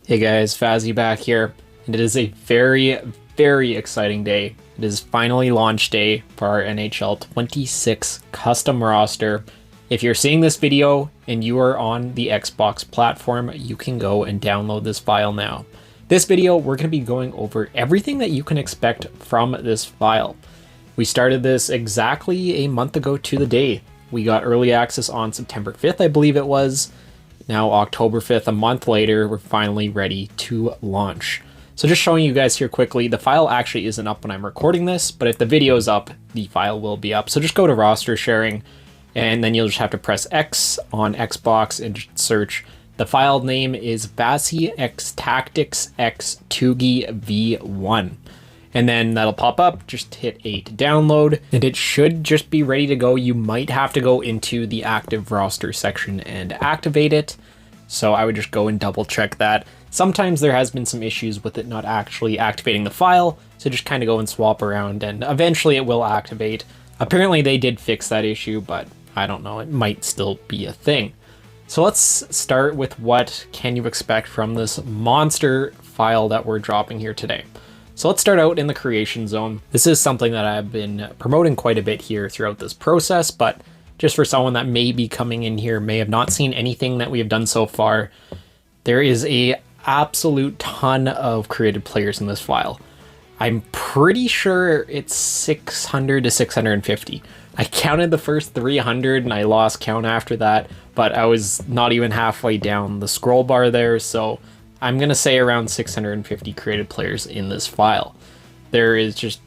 Hey guys, Fazzy back here, and it is a very, very exciting day. It is finally launch day for our NHL 26 custom roster. If you're seeing this video and you are on the Xbox platform, you can go and download this file now. This video, we're going to be going over everything that you can expect from this file. We started this exactly a month ago to the day. We got early access on September 5th, I believe it was. Now October 5th, a month later, we're finally ready to launch. So just showing you guys here quickly, the file actually isn't up when I'm recording this, but if the video is up, the file will be up. So just go to roster sharing, and then you'll just have to press X on Xbox and just search. The file name is Vasi X Tactics X Tugi V1. And then that'll pop up, just hit A to download, and it should just be ready to go. You might have to go into the active roster section and activate it. So I would just go and double check that. Sometimes there has been some issues with it not actually activating the file, so just kind of go and swap around and eventually it will activate. Apparently they did fix that issue, but I don't know, it might still be a thing. So let's start with what can you expect from this monster file that we're dropping here today. So let's start out in the creation zone. This is something that I've been promoting quite a bit here throughout this process, but just for someone that may be coming in here, may have not seen anything that we have done so far, there is a absolute ton of created players in this file. I'm pretty sure it's 600 to 650. I counted the first 300 and I lost count after that, but I was not even halfway down the scroll bar there, so I'm going to say around 650 created players in this file. There is just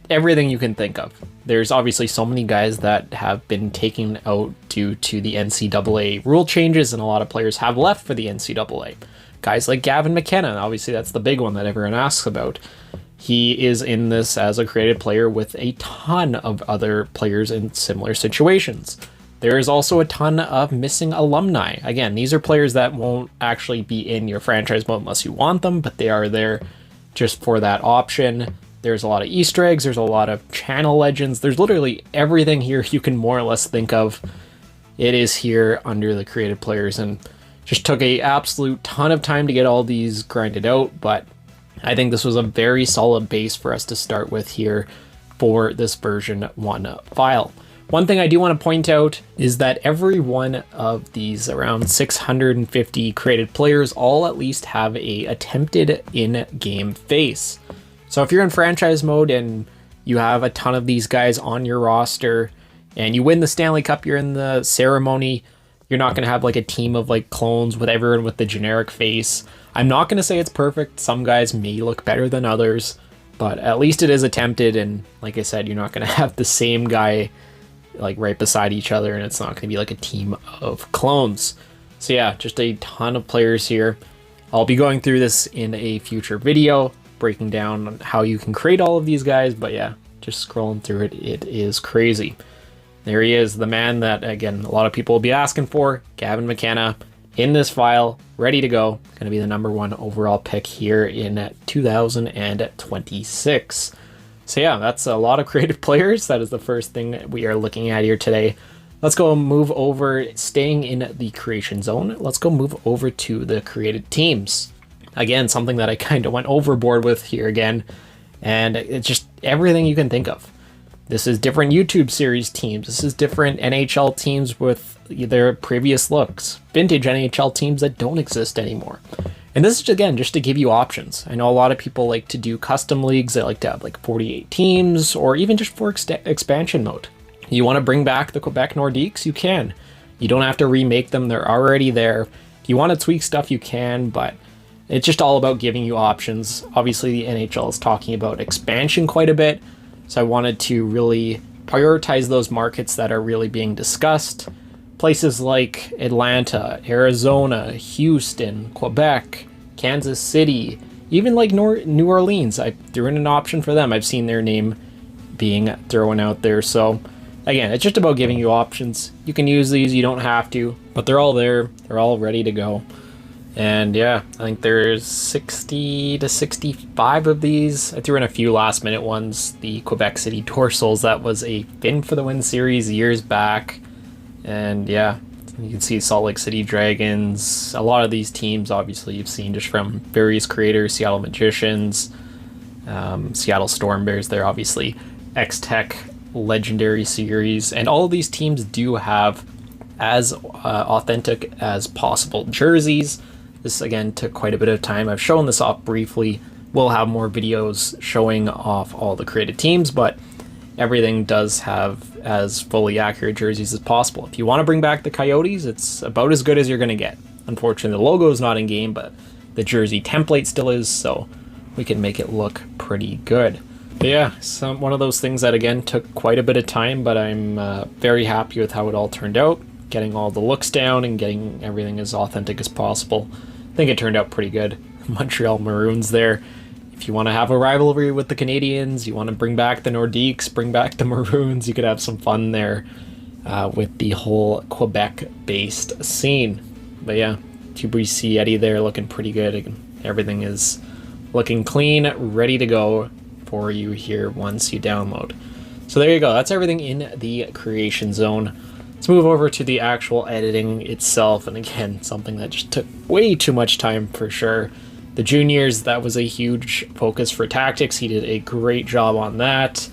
everything you can think of. There's obviously so many guys that have been taken out due to the NCAA rule changes, and a lot of players have left for the NCAA. Guys like Gavin McKenna, obviously that's the big one that everyone asks about. He is in this as a created player with a ton of other players in similar situations. There is also a ton of missing alumni. Again, these are players that won't actually be in your franchise mode unless you want them, but they are there just for that option. There's a lot of Easter eggs, there's a lot of channel legends, there's literally everything here you can more or less think of. It is here under the created players, and just took a absolute ton of time to get all these grinded out, but I think this was a very solid base for us to start with here for this version 1 file. One thing I do want to point out is that every one of these around 650 created players all at least have a attempted in-game face. So if you're in franchise mode and you have a ton of these guys on your roster and you win the Stanley Cup, you're in the ceremony, you're not going to have like a team of like clones with everyone with the generic face. I'm not going to say it's perfect. Some guys may look better than others, but at least it is attempted. And like I said, you're not going to have the same guy like right beside each other, and it's not going to be like a team of clones. So yeah, just a ton of players here. I'll be going through this in a future video, breaking down how you can create all of these guys, but yeah, just scrolling through it, it is crazy. There he is, the man that, again, a lot of people will be asking for, Gavin McKenna, in this file, ready to go. Going to be the #1 overall pick here in 2026. So yeah, that's a lot of creative players. That is the first thing that we are looking at here today. Let's go move over, staying in the creation zone. Let's go move over to the created teams. Again, something that I kind of went overboard with here again. And it's just everything you can think of. This is different YouTube series teams. This is different NHL teams with their previous looks. Vintage NHL teams that don't exist anymore. And this is, again, just to give you options. I know a lot of people like to do custom leagues. They like to have like 48 teams, or even just for expansion mode. You want to bring back the Quebec Nordiques? You can. You don't have to remake them. They're already there. If you want to tweak stuff, you can, but it's just all about giving you options. Obviously, the NHL is talking about expansion quite a bit, so I wanted to really prioritize those markets that are really being discussed. Places like Atlanta, Arizona, Houston, Quebec, Kansas City, even like New Orleans. I threw in an option for them. I've seen their name being thrown out there. So again, it's just about giving you options. You can use these, you don't have to, but they're all there. They're all ready to go. And yeah, I think there's 60 to 65 of these. I threw in a few last minute ones. The Quebec City Dorsals, that was a Fin for the Win series years back. And yeah, You can see Salt Lake City Dragons. A lot of these teams, obviously, you've seen just from various creators. Seattle Magicians, Seattle Storm Bears. They're obviously X-Tech Legendary Series. And all of these teams do have as authentic as possible jerseys. This, again, took quite a bit of time. I've shown this off briefly. We'll have more videos showing off all the created teams, but everything does have as fully accurate jerseys as possible. If you want to bring back the Coyotes, it's about as good as you're going to get. Unfortunately, the logo is not in game, but the jersey template still is, so we can make it look pretty good. But yeah, one of those things that, again, took quite a bit of time, but I'm very happy with how it all turned out. Getting all the looks down and getting everything as authentic as possible. I think it turned out pretty good. Montreal Maroons there. If you want to have a rivalry with the Canadiens, you want to bring back the Nordiques, bring back the Maroons, you could have some fun there with the whole Quebec-based scene. But yeah, QBC Eddie there looking pretty good. Everything is looking clean, ready to go for you here once you download. So there you go. That's everything in the creation zone. Let's move over to the actual editing itself. And again, something that just took way too much time for sure. The juniors, that was a huge focus for Tactics. He did a great job on that.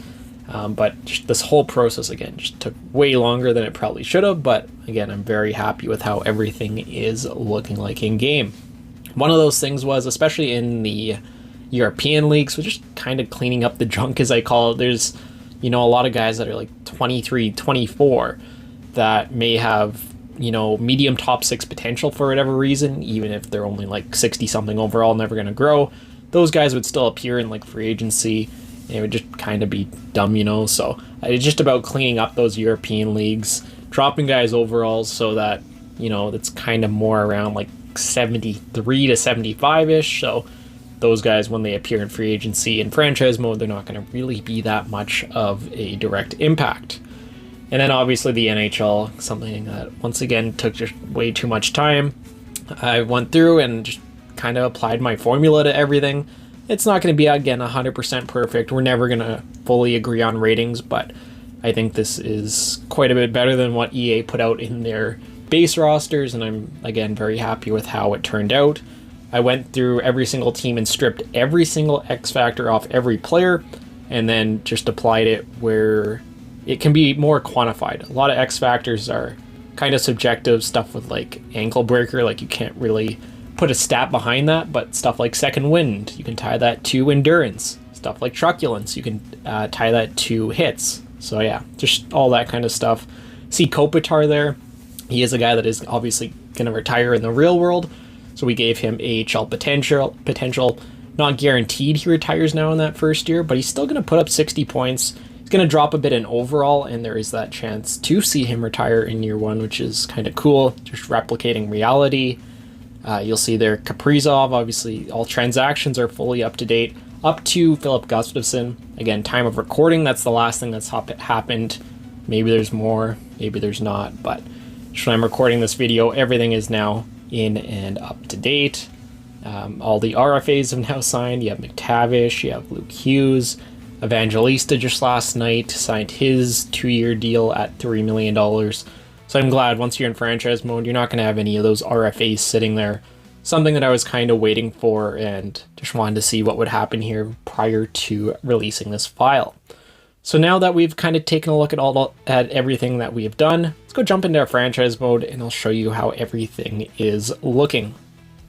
But just this whole process, again, just took way longer than it probably should have. But again, I'm very happy with how everything is looking like in game. One of those things was, especially in the European leagues, was just kind of cleaning up the junk, as I call it. There's, a lot of guys that are like 23, 24 that may have, medium top 6 potential for whatever reason, even if they're only like 60 something overall, never going to grow. Those guys would still appear in like free agency, and it would just kind of be dumb, So it's just about cleaning up those European leagues, dropping guys overall so that, that's kind of more around like 73 to 75-ish. So those guys, when they appear in free agency in franchise mode, they're not going to really be that much of a direct impact. And then obviously the NHL, something that once again took just way too much time. I went through and just kind of applied my formula to everything. It's not going to be, again, 100% perfect. We're never going to fully agree on ratings, but I think this is quite a bit better than what EA put out in their base rosters, and I'm, again, very happy with how it turned out. I went through every single team and stripped every single X factor off every player, and then just applied it where it can be more quantified. A lot of X factors are kind of subjective stuff with like ankle breaker, like you can't really put a stat behind that, but stuff like second wind, you can tie that to endurance. Stuff like truculence, you can tie that to hits. So yeah, just all that kind of stuff. See Kopitar there. He is a guy that is obviously going to retire in the real world, so we gave him AHL potential. Not guaranteed he retires now in that first year, but he's still going to put up 60 points. Going to drop a bit in overall, and there is that chance to see him retire in year 1, which is kind of cool, just replicating reality. You'll see there Kaprizov, obviously all transactions are fully up to date, up to Philip Gustafsson. Again, time of recording, that's the last thing that's happened. Maybe there's more, maybe there's not, but just when I'm recording this video, everything is now in and up to date. All the RFAs have now signed. You have McTavish, you have Luke Hughes. Evangelista just last night signed his 2-year deal at $3 million. So I'm glad once you're in franchise mode, you're not going to have any of those RFAs sitting there. Something that I was kind of waiting for and just wanted to see what would happen here prior to releasing this file. So now that we've kind of taken a look at everything that we have done, let's go jump into our franchise mode and I'll show you how everything is looking.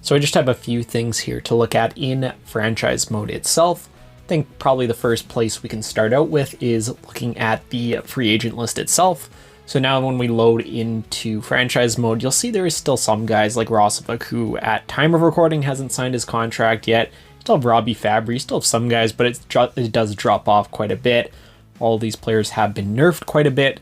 So I just have a few things here to look at in franchise mode itself. I think probably the first place we can start out with is looking at the free agent list itself. So now when we load into franchise mode, you'll see there is still some guys like Roslovic who at time of recording hasn't signed his contract yet. Still have Robbie Fabry, still have some guys, but it does drop off quite a bit. All these players have been nerfed quite a bit.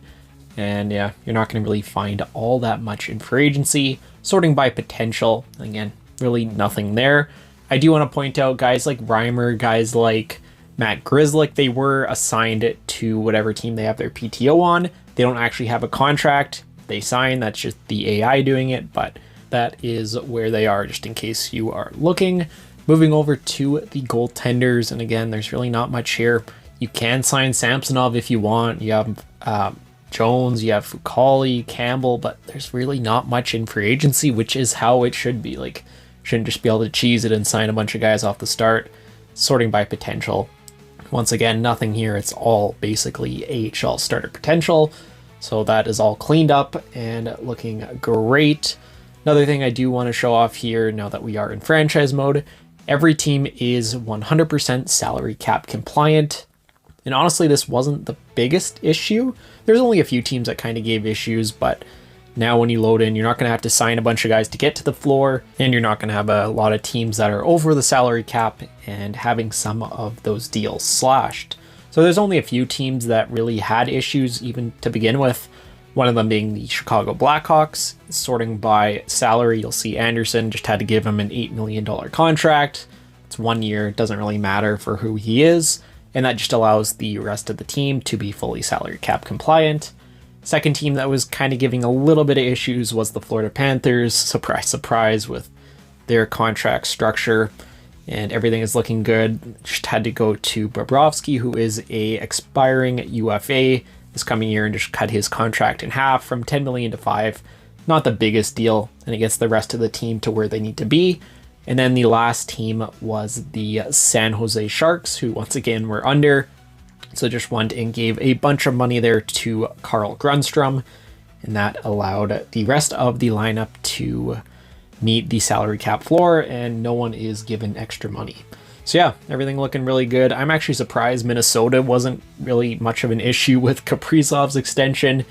And yeah, you're not going to really find all that much in free agency. Sorting by potential, again, really nothing there. I do want to point out guys like Reimer, guys like Matt Grzelcyk, they were assigned to whatever team they have their PTO on. They don't actually have a contract. They sign, that's just the AI doing it, but that is where they are, just in case you are looking. Moving over to the goaltenders, and again, there's really not much here. You can sign Samsonov if you want. You have Jones, you have Fucali, Campbell, but there's really not much in free agency, which is how it should be. Like, shouldn't just be able to cheese it and sign a bunch of guys off the start, sorting by potential. Once again, nothing here. It's all basically AHL starter potential. So that is all cleaned up and looking great. Another thing I do want to show off here, now that we are in franchise mode, every team is 100% salary cap compliant. And honestly, this wasn't the biggest issue. There's only a few teams that kind of gave issues, but now when you load in, you're not going to have to sign a bunch of guys to get to the floor, and you're not going to have a lot of teams that are over the salary cap and having some of those deals slashed. So there's only a few teams that really had issues even to begin with. One of them being the Chicago Blackhawks. Sorting by salary, you'll see Anderson just had to give him an $8 million contract. It's 1 year, it doesn't really matter for who he is, and that just allows the rest of the team to be fully salary cap compliant. Second team that was kind of giving a little bit of issues was the Florida Panthers. Surprise, surprise, with their contract structure, and everything is looking good. Just had to go to Bobrovsky, who is a expiring UFA this coming year, and just cut his contract in half from $10 million to $5 million. Not the biggest deal, and it gets the rest of the team to where they need to be. And then the last team was the San Jose Sharks, who once again were under. So just went and gave a bunch of money there to Carl Grundstrom, and that allowed the rest of the lineup to meet the salary cap floor, and no one is given extra money. So yeah, everything looking really good. I'm actually surprised Minnesota wasn't really much of an issue with Kaprizov's extension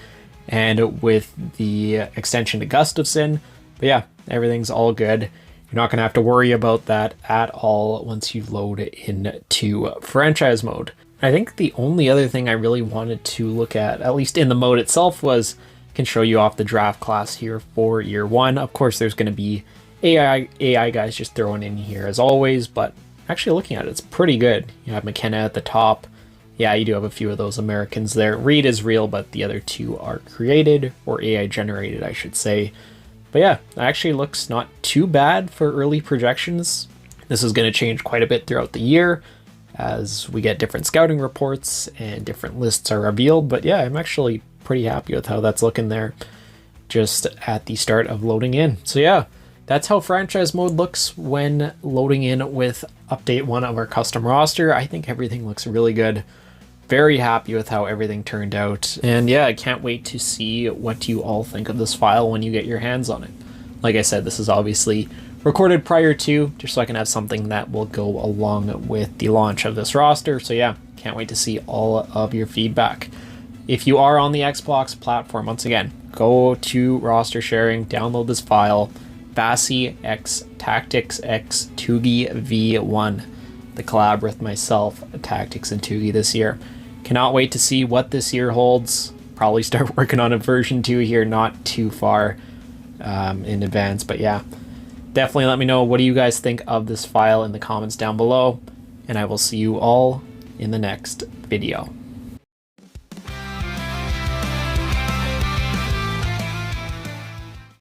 and with the extension to Gustafsson. But yeah, everything's all good. You're not going to have to worry about that at all once you load into franchise mode. I think the only other thing I really wanted to look at least in the mode itself, was can show you off the draft class here for year one. Of course, there's going to be AI guys just thrown in here as always, but actually looking at it, it's pretty good. You have McKenna at the top. Yeah, you do have a few of those Americans there. Reed is real, but the other two are created, or AI generated, I should say. But yeah, it actually looks not too bad for early projections. This is going to change quite a bit throughout the year as we get different scouting reports and different lists are revealed. But yeah, I'm actually pretty happy with how that's looking there just at the start of loading in. So yeah, that's how franchise mode looks when loading in with update 1 of our custom roster. I think everything looks really good. Very happy with how everything turned out. And yeah, I can't wait to see what you all think of this file when you get your hands on it. Like I said, this is obviously recorded prior to, just so I can have something that will go along with the launch of this roster. So yeah, can't wait to see all of your feedback. If you are on the Xbox platform, once again, go to roster sharing, download this file, Bassi X Tactics X Tugi V1, the collab with myself, Tactics and Tugi this year. Cannot wait to see what this year holds. Probably start working on a version 2 here, not too far in advance, but yeah. Definitely let me know, what do you guys think of this file in the comments down below, and I will see you all in the next video.